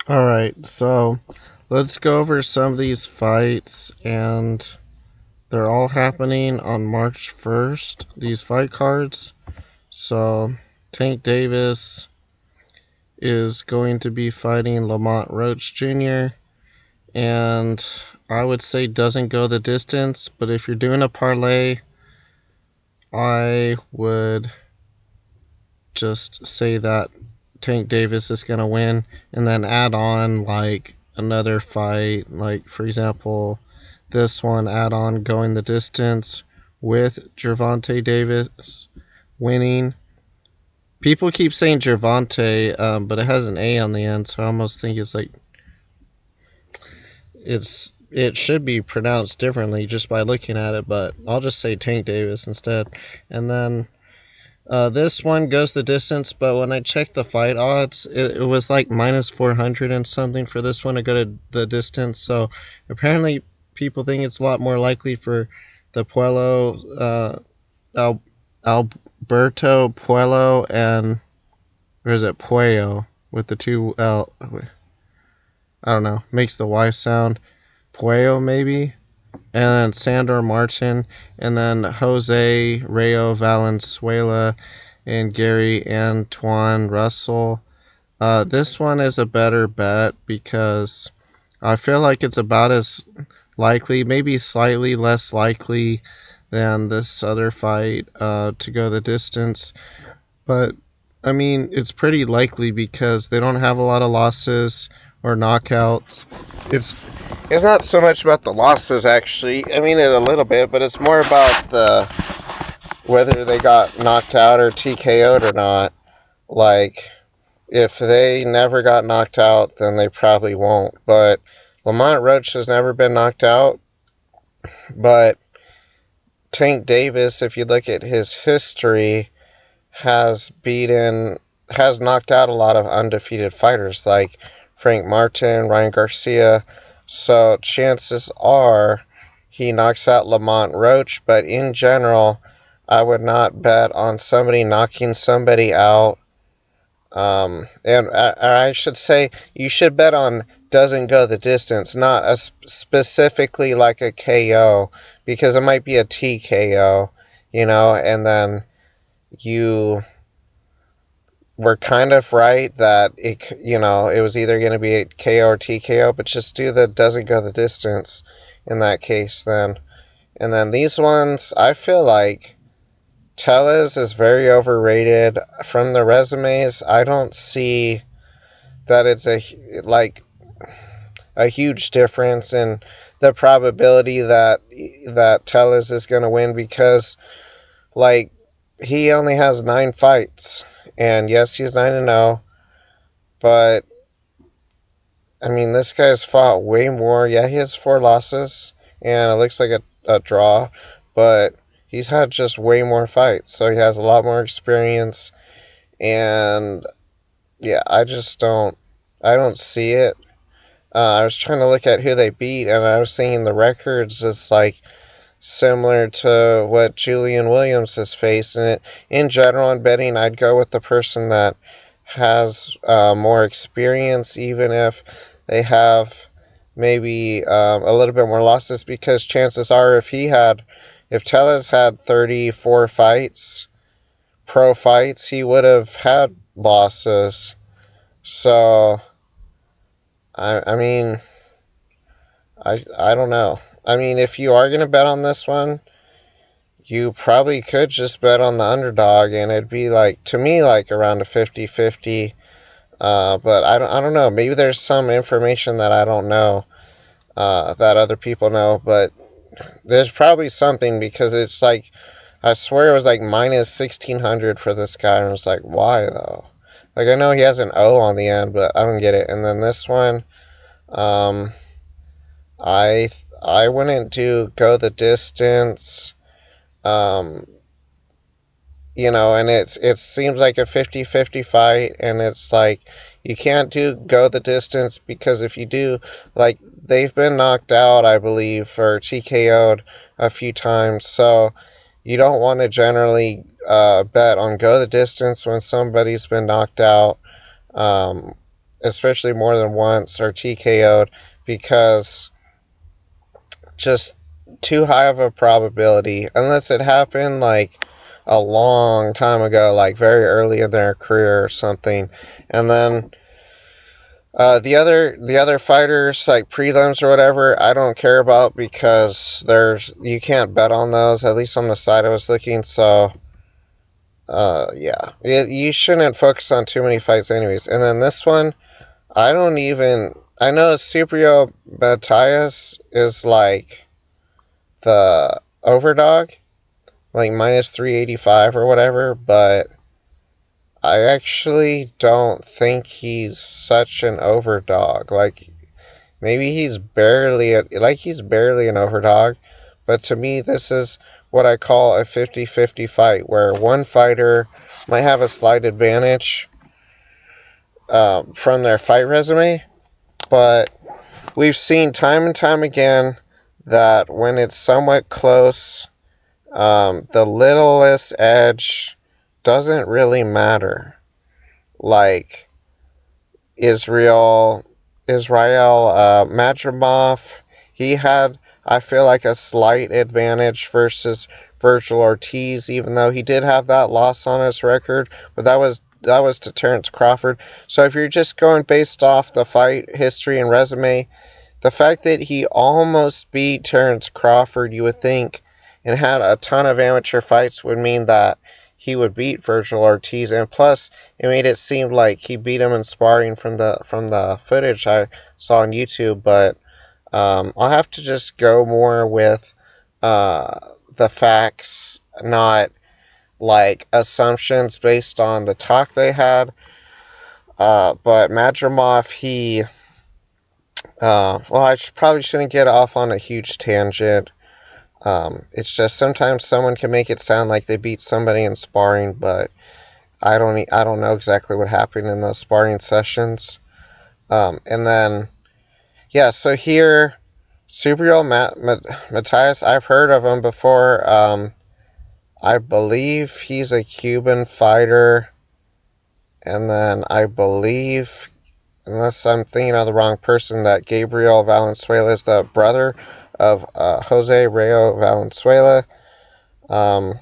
All right, so let's go over some of these fights, and they're all happening on March 1st, these fight cards. So, Tank Davis is going to be fighting Lamont Roach Jr., and I would say doesn't go the distance, but if you're doing a parlay, I would just say that Tank Davis is going to win, and then add on like another fight, like for example, this one, add on going the distance with Gervonta Davis winning. People keep saying Gervonta, but it has an A on the end, so I almost think it's like it should be pronounced differently just by looking at it. But I'll just say Tank Davis instead, and then this one goes the distance, but when I checked the fight odds, it was like minus 400 and something for this one to go to the distance. So apparently, people think it's a lot more likely for the Puello, Alberto Puello, and or is it Puello with the two L? I don't know. Makes the Y sound. Puello maybe, and then Sandor Martin, and then Jose Rayo Valenzuela and Gary Antoine Russell. This one is a better bet because I feel like it's about as likely, maybe slightly less likely than this other fight to go the distance. But I mean, it's pretty likely because they don't have a lot of losses or knockouts. It's it's not so much about the losses actually. I mean, a little bit, but it's more about the whether they got knocked out or TKO'd or not. Like, if they never got knocked out, then they probably won't. But Lamont Roach has never been knocked out. But Tank Davis, if you look at his history, has knocked out a lot of undefeated fighters like Frank Martin, Ryan Garcia. So chances are he knocks out Lamont Roach. But in general, I would not bet on somebody knocking somebody out. And I should say you should bet on doesn't go the distance, not specifically like a KO, because it might be a TKO, and then you were kind of right that it was either going to be a KO or TKO, but just do the doesn't go the distance in that case then. And then these ones, I feel like Tellez is very overrated. From the resumes, I don't see that it's a huge difference in the probability that Tellez is going to win because like he only has 9 fights, and yes, he's 9-0, but I mean this guy's fought way more. Yeah, he has 4 losses, and it looks like a draw, but he's had just way more fights, so he has a lot more experience, and yeah, I don't see it. I was trying to look at who they beat, and I was thinking the records is like similar to what Julian Williams has faced. And in general, in betting, I'd go with the person that has more experience, even if they have maybe a little bit more losses, because chances are if Tellez had 34 fights, pro fights, he would have had losses. So, I mean, I don't know. I mean, if you are going to bet on this one, you probably could just bet on the underdog, and it'd be like, to me, like around a 50-50. But I don't know. Maybe there's some information that I don't know, that other people know, but there's probably something because it's like, I swear it was like minus 1600 for this guy, and I was like, why though? Like, I know he has an O on the end, but I don't get it. And then this one, um, I I wouldn't do go the distance. Um, and it seems like a 50-50 fight, and it's like you can't do go the distance because if you do, like, they've been knocked out, I believe, or TKO'd a few times, so you don't want to generally bet on go the distance when somebody's been knocked out. Um, especially more than once, or TKO'd, because just too high of a probability, unless it happened like a long time ago, like very early in their career or something. And then the other fighters, like prelims or whatever, I don't care about, because you can't bet on those, at least on the site I was looking. So yeah, you shouldn't focus on too many fights anyways. And then this one, I know Subriel Matias is like the overdog, like minus 385 or whatever, but I actually don't think he's such an overdog. Like, maybe he's barely an overdog, but to me, this is what I call a 50-50 fight, where one fighter might have a slight advantage from their fight resume, but we've seen time and time again that when it's somewhat close, the littlest edge doesn't really matter. Like Israel Madrimov, he had, I feel like, a slight advantage versus Virgil Ortiz, even though he did have that loss on his record, but that was to Terence Crawford. So if you're just going based off the fight history and resume, the fact that he almost beat Terence Crawford, you would think, and had a ton of amateur fights, would mean that he would beat Virgil Ortiz. And plus, it made it seem like he beat him in sparring from the footage I saw on YouTube. But I'll have to just go more with the facts, not like assumptions based on the talk they had. But Madrimov, well, probably shouldn't get off on a huge tangent. It's just sometimes someone can make it sound like they beat somebody in sparring, but I don't know exactly what happened in those sparring sessions. And then, yeah, so here, Subriel Matias, I've heard of him before. I believe he's a Cuban fighter, and then I believe, unless I'm thinking of the wrong person, that Gabriel Valenzuela is the brother of Jose Rayo Valenzuela. Um,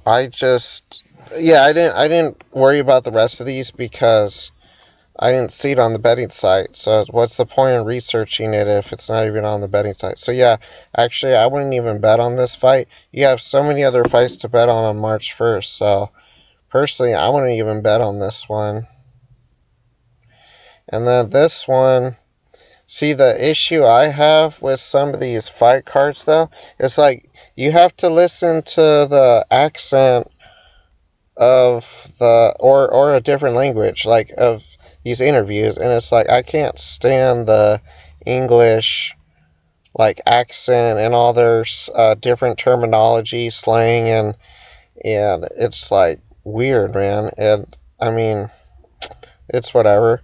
I just, yeah, I didn't worry about the rest of these because I didn't see it on the betting site. So what's the point of researching it if it's not even on the betting site? So yeah, actually, I wouldn't even bet on this fight. You have so many other fights to bet on March 1st. So personally, I wouldn't even bet on this one. And then this one, see, the issue I have with some of these fight cards, though, is like you have to listen to the accent of or a different language, like, of these interviews, and it's like I can't stand the English, like, accent and all their different terminology, slang, and it's like weird, man. And I mean, it's whatever.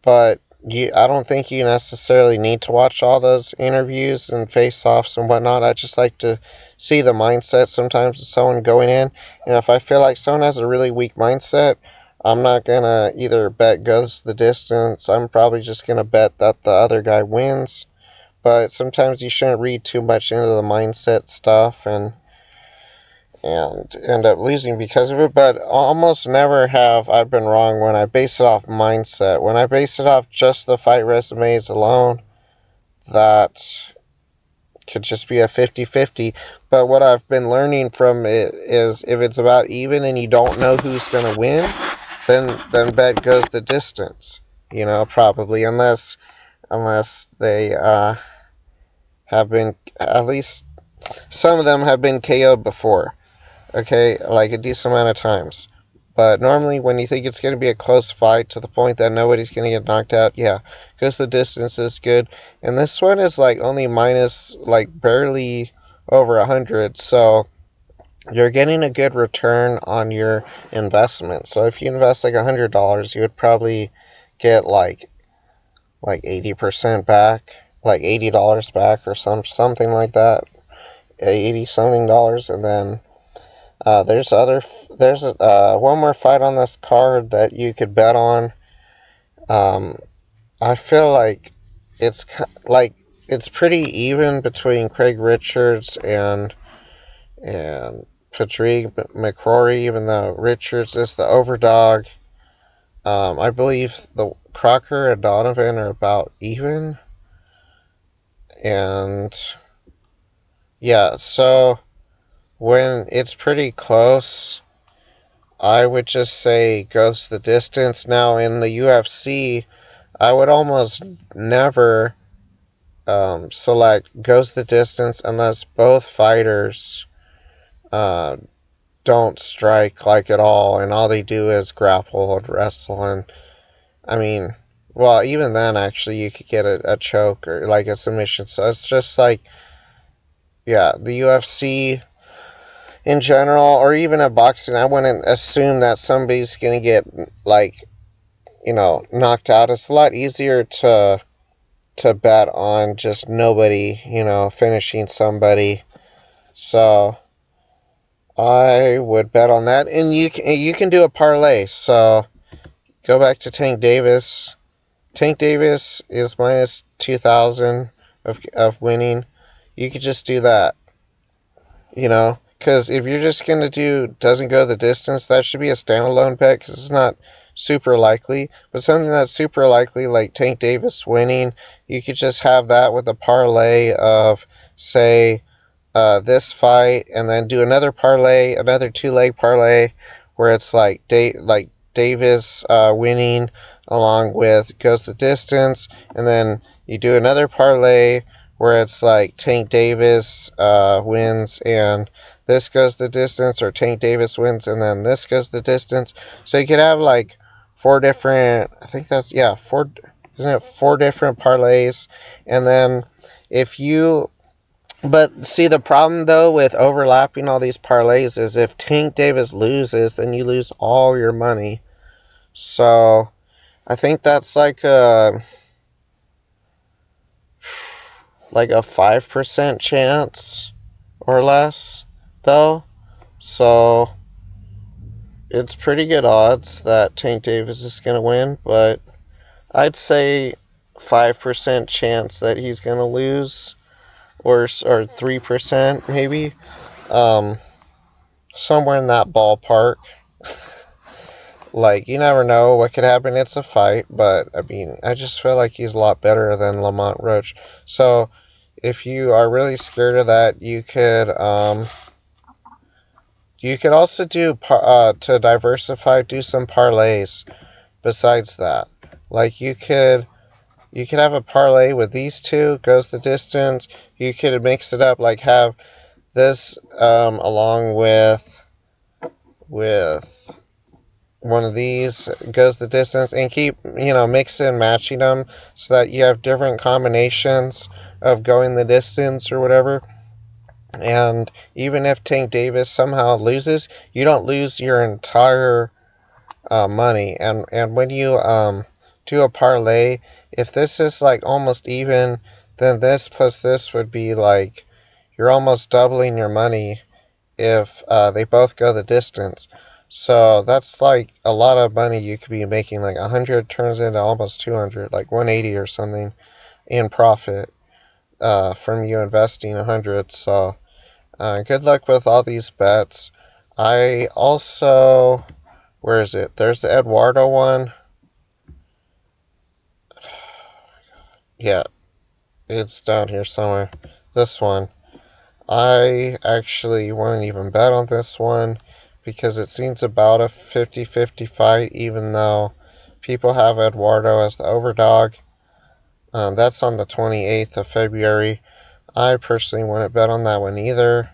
But I don't think you necessarily need to watch all those interviews and face-offs and whatnot. I just like to see the mindset sometimes of someone going in. And if I feel like someone has a really weak mindset, I'm not going to either bet goes the distance. I'm probably just going to bet that the other guy wins. But sometimes you shouldn't read too much into the mindset stuff and end up losing because of it. But almost never have I been wrong when I base it off mindset. When I base it off just the fight resumes alone, that could just be a 50-50. But what I've been learning from it is, if it's about even and you don't know who's going to win, then bet goes the distance. Probably, unless they have been, at least some of them have been KO'd before. Okay, like a decent amount of times. But normally, when you think it's going to be a close fight to the point that nobody's going to get knocked out, yeah, because the distance is good. And this one is like only minus, like, barely over 100, so you're getting a good return on your investment. So if you invest like $100, you would probably get like 80% back, like $80 back, or something like that, 80 something dollars. And then there's one more fight on this card that you could bet on, Um, I feel like it's it's pretty even between Craig Richards and Patrick McCrory, even though Richards is the overdog. I believe the Crocker and Donovan are about even, and yeah, so when it's pretty close, I would just say goes the distance. Now in the UFC, I would almost never select goes the distance unless both fighters uh, don't strike like at all, and all they do is grapple and wrestle. And I mean, well, even then, actually, you could get a choke or like a submission. So it's just like, yeah, the UFC in general, or even a boxing, I wouldn't assume that somebody's gonna get like knocked out. It's a lot easier to bet on just nobody finishing somebody. So I would bet on that, and you can do a parlay. So go back to Tank Davis. Tank Davis is minus 2,000 of winning. You could just do that, because if you're just gonna do doesn't go the distance, that should be a standalone bet because it's not super likely. But something that's super likely, like Tank Davis winning, you could just have that with a parlay of, say, this fight, and then do another parlay, another two-leg parlay, where it's like Davis winning along with goes the distance, and then you do another parlay where it's like Tank Davis wins and this goes the distance, or Tank Davis wins and then this goes the distance. So you could have like four different. I think that's four. Isn't it four different parlays? And then if you but see, the problem though with overlapping all these parlays is if Tank Davis loses, then you lose all your money. So I think that's like a 5% chance or less, though. So it's pretty good odds that Tank Davis is going to win, but I'd say 5% chance that he's going to lose, or 3% maybe. Um, Somewhere in that ballpark. Like, you never know what could happen. It's a fight, but I mean, I just feel like he's a lot better than Lamont Roach. So, if you are really scared of that, you could also do to diversify, do some parlays besides that. Like you could have a parlay with these two goes the distance. You could mix it up, like have this along with one of these goes the distance, and keep mixing and matching them so that you have different combinations of going the distance or whatever. And even if Tank Davis somehow loses, you don't lose your entire money. And when you do a parlay, if this is like almost even, then this plus this would be like you're almost doubling your money if they both go the distance. So that's like a lot of money you could be making. Like 100 turns into almost 200, like 180 or something in profit from you investing 100. So good luck with all these bets. I also, where is it? There's the Eduardo one. Yeah, it's down here somewhere. This one. I actually wouldn't even bet on this one because it seems about a 50-50 fight, even though people have Eduardo as the overdog. That's on the 28th of February. I personally wouldn't bet on that one either.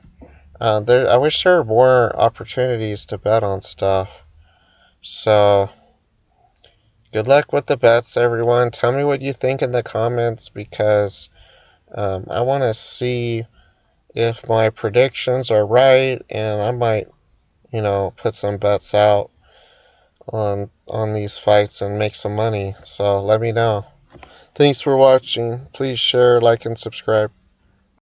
I wish there were more opportunities to bet on stuff. So, good luck with the bets, everyone. Tell me what you think in the comments because I want to see if my predictions are right, and I might put some bets out on these fights and make some money. So let me know. Thanks for watching. Please share, like, and subscribe.